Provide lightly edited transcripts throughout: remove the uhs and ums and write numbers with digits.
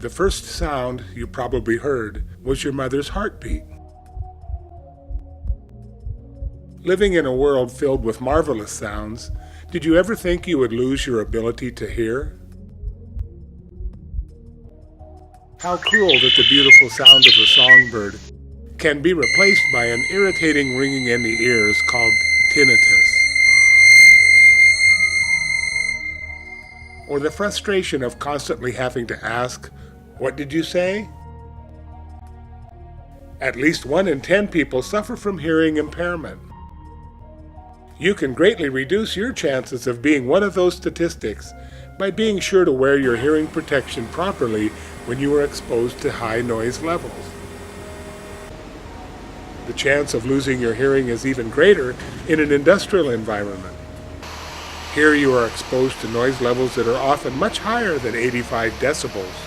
The first sound you probably heard was your mother's heartbeat. Living in a world filled with marvelous sounds, did you ever think you would lose your ability to hear? How cruel that the beautiful sound of a songbird can be replaced by an irritating ringing in the ears called tinnitus. Or the frustration of constantly having to ask, "What did you say?" At least 1 in 10 people suffer from hearing impairment. You can greatly reduce your chances of being one of those statistics by being sure to wear your hearing protection properly when you are exposed to high noise levels. The chance of losing your hearing is even greater in an industrial environment. Here you are exposed to noise levels that are often much higher than 85 decibels.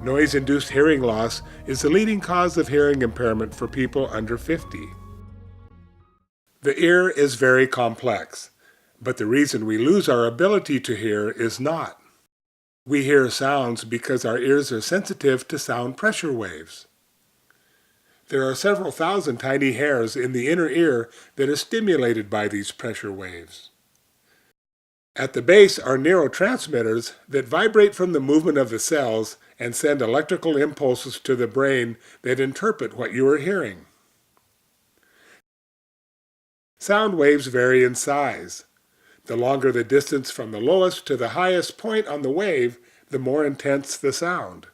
Noise-induced hearing loss is the leading cause of hearing impairment for people under 50. The ear is very complex, but the reason we lose our ability to hear is not. We hear sounds because our ears are sensitive to sound pressure waves. There are several thousand tiny hairs in the inner ear that are stimulated by these pressure waves. At the base are neurotransmitters that vibrate from the movement of the cells and send electrical impulses to the brain that interpret what you are hearing. Sound waves vary in size. The longer the distance from the lowest to the highest point on the wave, the more intense the sound.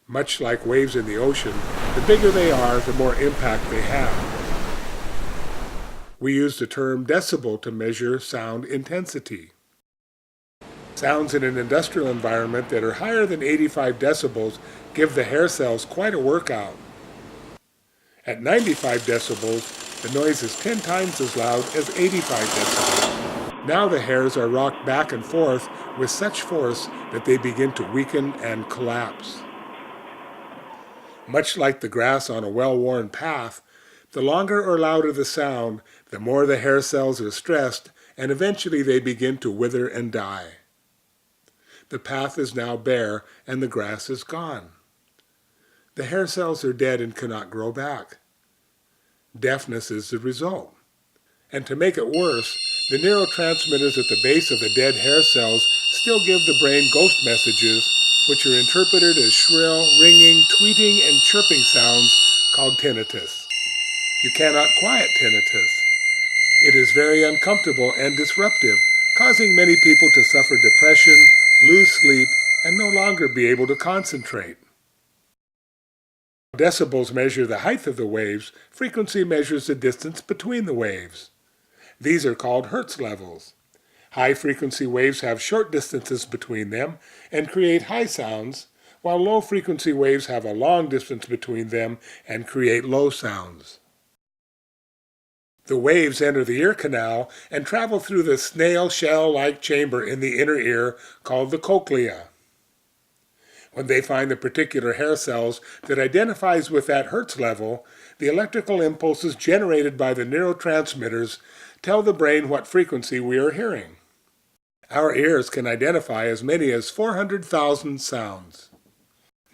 Much like waves in the ocean, the bigger they are, the more impact they have. We use the term decibel to measure sound intensity. Sounds in an industrial environment that are higher than 85 decibels give the hair cells quite a workout. At 95 decibels, the noise is 10 times as loud as 85 decibels. Now the hairs are rocked back and forth with such force that they begin to weaken and collapse. Much like the grass on a well-worn path, the longer or louder the sound, the more the hair cells are stressed, and eventually they begin to wither and die. The path is now bare, and the grass is gone. The hair cells are dead and cannot grow back. Deafness is the result. And to make it worse, the neurotransmitters at the base of the dead hair cells still give the brain ghost messages, which are interpreted as shrill, ringing, tweeting, and chirping sounds called tinnitus. You cannot quiet tinnitus. It is very uncomfortable and disruptive, causing many people to suffer depression, lose sleep, and no longer be able to concentrate. Decibels measure the height of the waves. Frequency measures the distance between the waves. These are called Hertz levels. High-frequency waves have short distances between them and create high sounds, while low-frequency waves have a long distance between them and create low sounds. The waves enter the ear canal and travel through the snail shell-like chamber in the inner ear called the cochlea. When they find the particular hair cells that identifies with that Hertz level, the electrical impulses generated by the neurotransmitters tell the brain what frequency we are hearing. Our ears can identify as many as 400,000 sounds.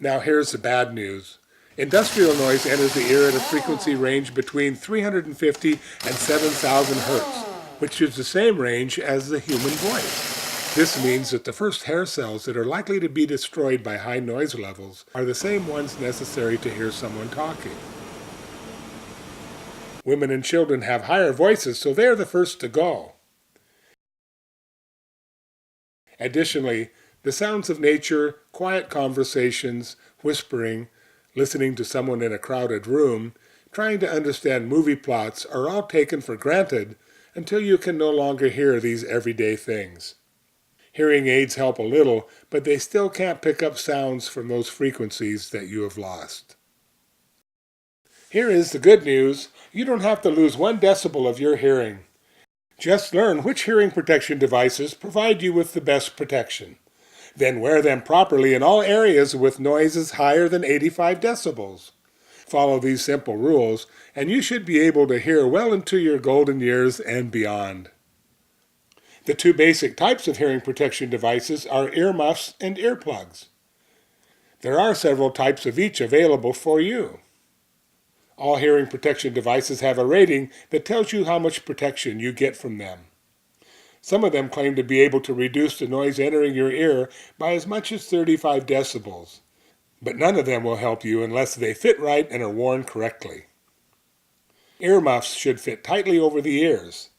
Now here's the bad news. Industrial noise enters the ear at a frequency range between 350 and 7,000 Hertz, which is the same range as the human voice. This means that the first hair cells that are likely to be destroyed by high noise levels are the same ones necessary to hear someone talking. Women and children have higher voices, so they're the first to go. Additionally, the sounds of nature, quiet conversations, whispering, listening to someone in a crowded room, trying to understand movie plots are all taken for granted until you can no longer hear these everyday things. Hearing aids help a little, but they still can't pick up sounds from those frequencies that you have lost. Here is the good news. You don't have to lose 1 decibel of your hearing. Just learn which hearing protection devices provide you with the best protection. Then wear them properly in all areas with noises higher than 85 decibels. Follow these simple rules, and you should be able to hear well into your golden years and beyond. The two basic types of hearing protection devices are earmuffs and earplugs. There are several types of each available for you. All hearing protection devices have a rating that tells you how much protection you get from them. Some of them claim to be able to reduce the noise entering your ear by as much as 35 decibels, but none of them will help you unless they fit right and are worn correctly. Earmuffs should fit tightly over the ears.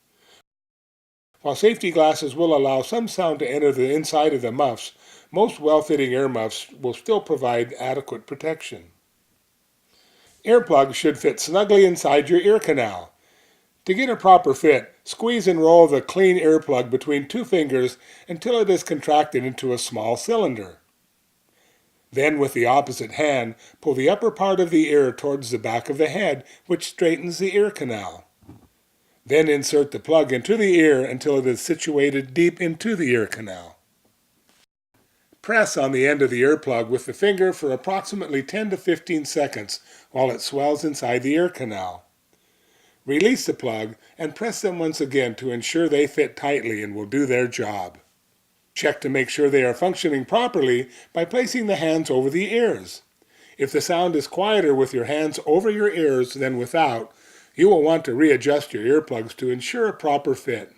While safety glasses will allow some sound to enter the inside of the muffs, most well-fitting earmuffs will still provide adequate protection. Earplugs should fit snugly inside your ear canal. To get a proper fit, squeeze and roll the clean earplug between two fingers until it is contracted into a small cylinder. Then, with the opposite hand, pull the upper part of the ear towards the back of the head, which straightens the ear canal. Then insert the plug into the ear until it is situated deep into the ear canal. Press on the end of the earplug with the finger for approximately 10 to 15 seconds while it swells inside the ear canal. Release the plug and press them once again to ensure they fit tightly and will do their job. Check to make sure they are functioning properly by placing the hands over the ears. If the sound is quieter with your hands over your ears than without, you will want to readjust your earplugs to ensure a proper fit.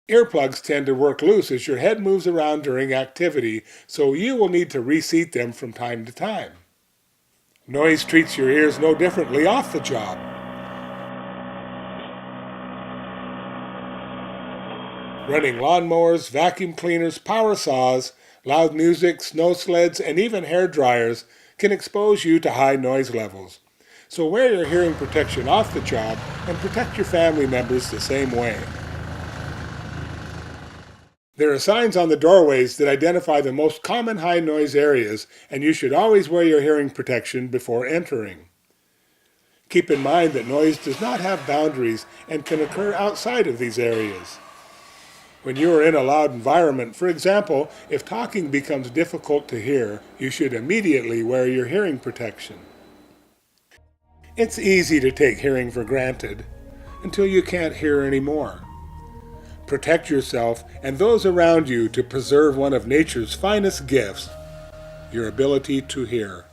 Earplugs tend to work loose as your head moves around during activity, so you will need to reseat them from time to time. Noise treats your ears no differently off the job. Running lawnmowers, vacuum cleaners, power saws, loud music, snow sleds, and even hair dryers can expose you to high noise levels. So wear your hearing protection off the job and protect your family members the same way. There are signs on the doorways that identify the most common high noise areas, and you should always wear your hearing protection before entering. Keep in mind that noise does not have boundaries and can occur outside of these areas. When you are in a loud environment, for example, if talking becomes difficult to hear, you should immediately wear your hearing protection. It's easy to take hearing for granted until you can't hear anymore. Protect yourself and those around you to preserve one of nature's finest gifts, your ability to hear.